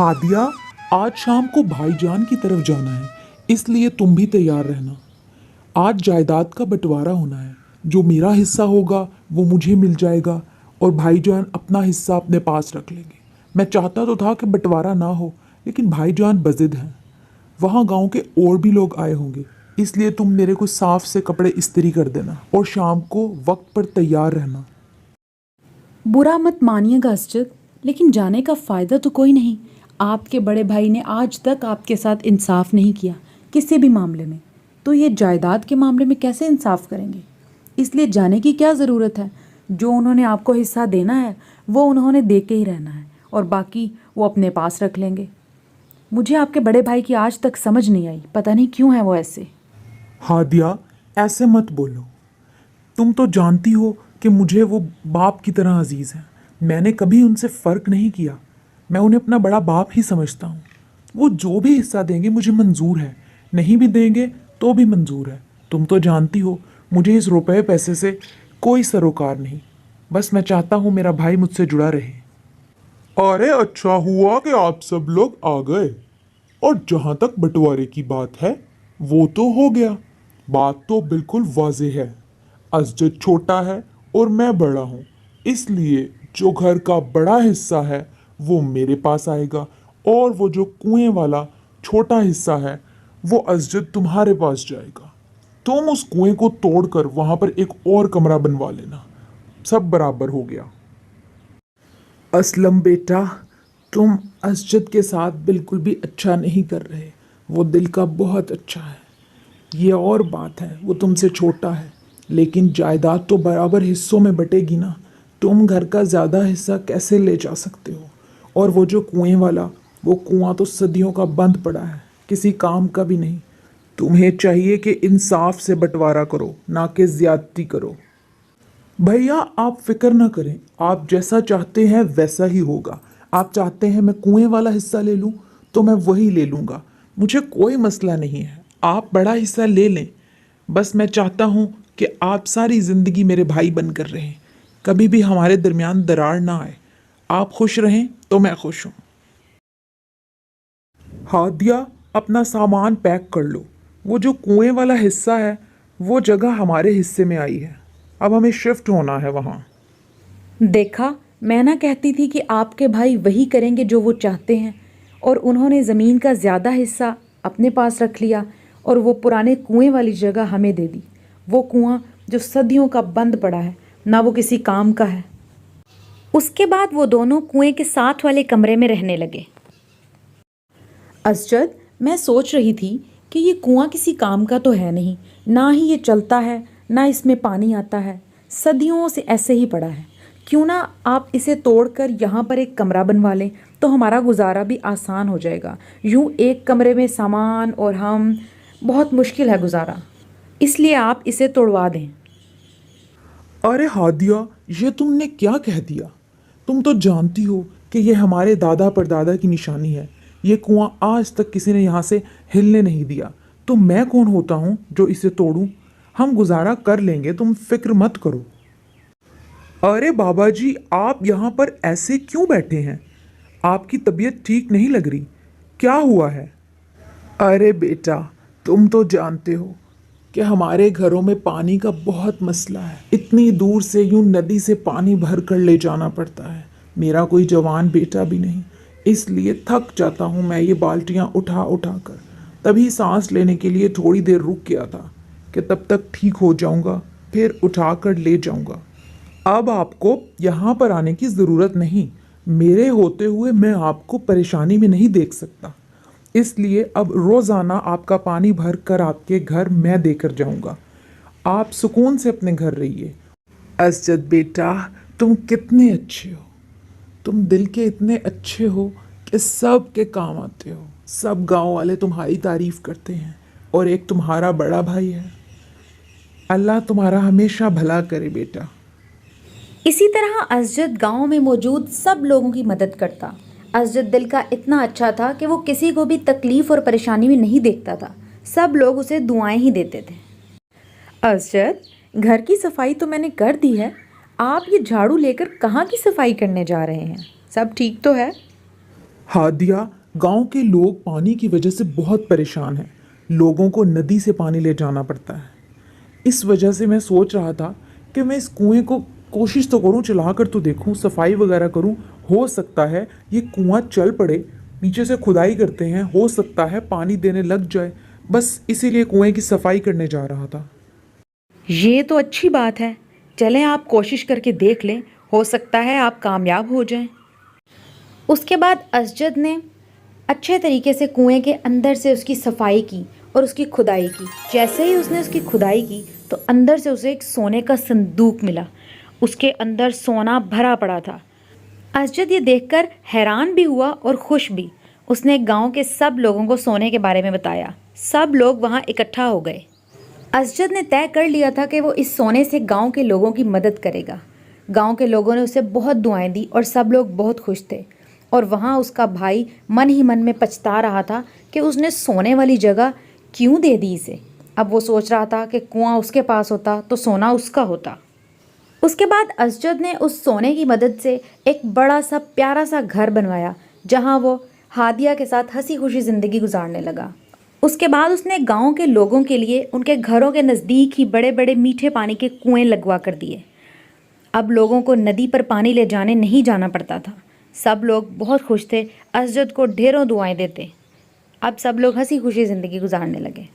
हादिया, आज शाम को भाईजान की तरफ जाना है, इसलिए तुम भी तैयार रहना। आज जायदाद का बंटवारा होना है। जो मेरा हिस्सा होगा वो मुझे मिल जाएगा और भाईजान अपना हिस्सा अपने पास रख लेंगे। मैं चाहता तो था कि बंटवारा ना हो, लेकिन भाईजान बज़िद हैं। वहाँ गांव के और भी लोग आए होंगे, इसलिए तुम मेरे को साफ से कपड़े इस्त्री कर देना और शाम को वक्त पर तैयार रहना। बुरा मत मानिएगा असजद, लेकिन जाने का फ़ायदा तो कोई नहीं। आपके बड़े भाई ने आज तक आपके साथ इंसाफ नहीं किया किसी भी मामले में, तो ये जायदाद के मामले में कैसे इंसाफ करेंगे? इसलिए जाने की क्या ज़रूरत है। जो उन्होंने आपको हिस्सा देना है वो उन्होंने दे के ही रहना है, और बाकी वो अपने पास रख लेंगे। मुझे आपके बड़े भाई की आज तक समझ नहीं आई, पता नहीं क्यों है वो ऐसे। हादिया, ऐसे मत बोलो। तुम तो जानती हो कि मुझे वो बाप की तरह अजीज़ हैं। मैंने कभी उनसे फ़र्क नहीं किया। मैं उन्हें अपना बड़ा बाप ही समझता हूँ। वो जो भी हिस्सा देंगे मुझे मंजूर है, नहीं भी देंगे तो भी मंजूर है। तुम तो जानती हो मुझे इस रुपए पैसे से कोई सरोकार नहीं। बस मैं चाहता हूँ मेरा भाई मुझसे जुड़ा रहे। अरे अच्छा हुआ कि आप सब लोग आ गए। और जहाँ तक बंटवारे की बात है वो तो हो गया। बात तो बिल्कुल वाज़ेह है। असजद छोटा है और मैं बड़ा हूँ, इसलिए जो घर का बड़ा हिस्सा है वो मेरे पास आएगा, और वो जो कुएं वाला छोटा हिस्सा है वो असजद तुम्हारे पास जाएगा। तुम उस कुएं को तोड़कर वहां पर एक और कमरा बनवा लेना। सब बराबर हो गया। असलम बेटा, तुम असजद के साथ बिल्कुल भी अच्छा नहीं कर रहे। वो दिल का बहुत अच्छा है। ये और बात है वो तुमसे छोटा है, लेकिन जायदाद तो बराबर हिस्सों में बटेगी ना। तुम घर का ज़्यादा हिस्सा कैसे ले जा सकते हो? और वो जो कुएं वाला, वो कुआं तो सदियों का बंद पड़ा है, किसी काम का भी नहीं। तुम्हें चाहिए कि इंसाफ से बंटवारा करो, ना कि ज़्यादती करो। भैया, आप फिक्र ना करें, आप जैसा चाहते हैं वैसा ही होगा। आप चाहते हैं मैं कुएं वाला हिस्सा ले लूं तो मैं वही ले लूंगा। मुझे कोई मसला नहीं है, आप बड़ा हिस्सा ले लें। बस मैं चाहता हूं कि आप सारी ज़िंदगी मेरे भाई बनकर रहें, कभी भी हमारे दरमियान दरार ना आए। आप खुश रहें तो मैं खुश हूँ। हादिया, अपना सामान पैक कर लो। वो जो कुएं वाला हिस्सा है वो जगह हमारे हिस्से में आई है, अब हमें शिफ्ट होना है वहाँ। देखा, मैं ना कहती थी कि आपके भाई वही करेंगे जो वो चाहते हैं, और उन्होंने ज़मीन का ज़्यादा हिस्सा अपने पास रख लिया और वो पुराने कुएं वाली जगह हमें दे दी। वो कुआं जो सदियों का बंद पड़ा है, ना वो किसी काम का है। उसके बाद वो दोनों कुएं के साथ वाले कमरे में रहने लगे। असजद, मैं सोच रही थी कि ये कुआं किसी काम का तो है नहीं, ना ही ये चलता है, ना इसमें पानी आता है, सदियों से ऐसे ही पड़ा है। क्यों ना आप इसे तोड़कर यहाँ पर एक कमरा बनवा लें, तो हमारा गुजारा भी आसान हो जाएगा। यूँ एक कमरे में सामान और हम, बहुत मुश्किल है गुजारा। इसलिए आप इसे तोड़वा दें। अरे हादिया, ये तुमने क्या कह दिया? तुम तो जानती हो कि ये हमारे दादा परदादा की निशानी है। ये कुआं आज तक किसी ने यहाँ से हिलने नहीं दिया, तो मैं कौन होता हूँ जो इसे तोड़ूं? हम गुजारा कर लेंगे, तुम फिक्र मत करो। अरे बाबा जी, आप यहाँ पर ऐसे क्यों बैठे हैं? आपकी तबीयत ठीक नहीं लग रही, क्या हुआ है? अरे बेटा, तुम तो जानते हो कि हमारे घरों में पानी का बहुत मसला है। इतनी दूर से यूं नदी से पानी भर कर ले जाना पड़ता है। मेरा कोई जवान बेटा भी नहीं, इसलिए थक जाता हूँ मैं ये बाल्टियाँ उठा उठा कर। तभी सांस लेने के लिए थोड़ी देर रुक गया था कि तब तक ठीक हो जाऊँगा, फिर उठा कर ले जाऊँगा। अब आपको यहाँ पर आने की ज़रूरत नहीं। मेरे होते हुए मैं आपको परेशानी में नहीं देख सकता, इसलिए अब रोज़ाना आपका पानी भर कर आपके घर मैं देकर जाऊंगा। आप सुकून से अपने घर रहिए। असजद बेटा, तुम कितने अच्छे हो। तुम दिल के इतने अच्छे हो कि सब के काम आते हो। सब गांव वाले तुम्हारी तारीफ करते हैं, और एक तुम्हारा बड़ा भाई है। अल्लाह तुम्हारा हमेशा भला करे बेटा। इसी तरह असजद गांव में मौजूद सब लोगों की मदद करता। असजद दिल का इतना अच्छा था कि वो किसी को भी तकलीफ और परेशानी में नहीं देखता था। सब लोग उसे दुआएं ही देते थे। असजद, घर की सफाई तो मैंने कर दी है, आप ये झाड़ू लेकर कहाँ की सफाई करने जा रहे हैं? सब ठीक तो है? हादिया, गांव के लोग पानी की वजह से बहुत परेशान हैं। लोगों को नदी से पानी ले जाना पड़ता है। इस वजह से मैं सोच रहा था कि मैं इस कुएं को कोशिश तो करूं, चला कर तो देखूं, सफाई वगैरह करूं। हो सकता है ये कुआं चल पड़े, नीचे से खुदाई करते हैं, हो सकता है पानी देने लग जाए। बस इसीलिए कुएं की सफाई करने जा रहा था। ये तो अच्छी बात है। चलें आप कोशिश करके देख लें, हो सकता है आप कामयाब हो जाएं। उसके बाद असजद ने अच्छे तरीके से कुएं के अंदर से उसकी सफाई की और उसकी खुदाई की। जैसे ही उसने उसकी खुदाई की तो अंदर से उसे एक सोने का संदूक मिला। उसके अंदर सोना भरा पड़ा था। असजद ये देखकर हैरान भी हुआ और खुश भी। उसने गांव के सब लोगों को सोने के बारे में बताया। सब लोग वहां इकट्ठा हो गए। असजद ने तय कर लिया था कि वो इस सोने से गांव के लोगों की मदद करेगा। गांव के लोगों ने उसे बहुत दुआएं दी और सब लोग बहुत खुश थे। और वहाँ उसका भाई मन ही मन में पछता रहा था कि उसने सोने वाली जगह क्यों दे दी इसे। अब वो सोच रहा था कि कुआं उसके पास होता तो सोना उसका होता। उसके बाद असजद ने उस सोने की मदद से एक बड़ा सा प्यारा सा घर बनवाया, जहाँ वो हादिया के साथ हंसी खुशी ज़िंदगी गुजारने लगा। उसके बाद उसने गांव के लोगों के लिए उनके घरों के नज़दीक ही बड़े बड़े मीठे पानी के कुएं लगवा कर दिए। अब लोगों को नदी पर पानी ले जाने नहीं जाना पड़ता था। सब लोग बहुत खुश थे। असजद को ढेरों दुआएं देते। अब सब लोग हंसी खुशी ज़िंदगी गुजारने लगे।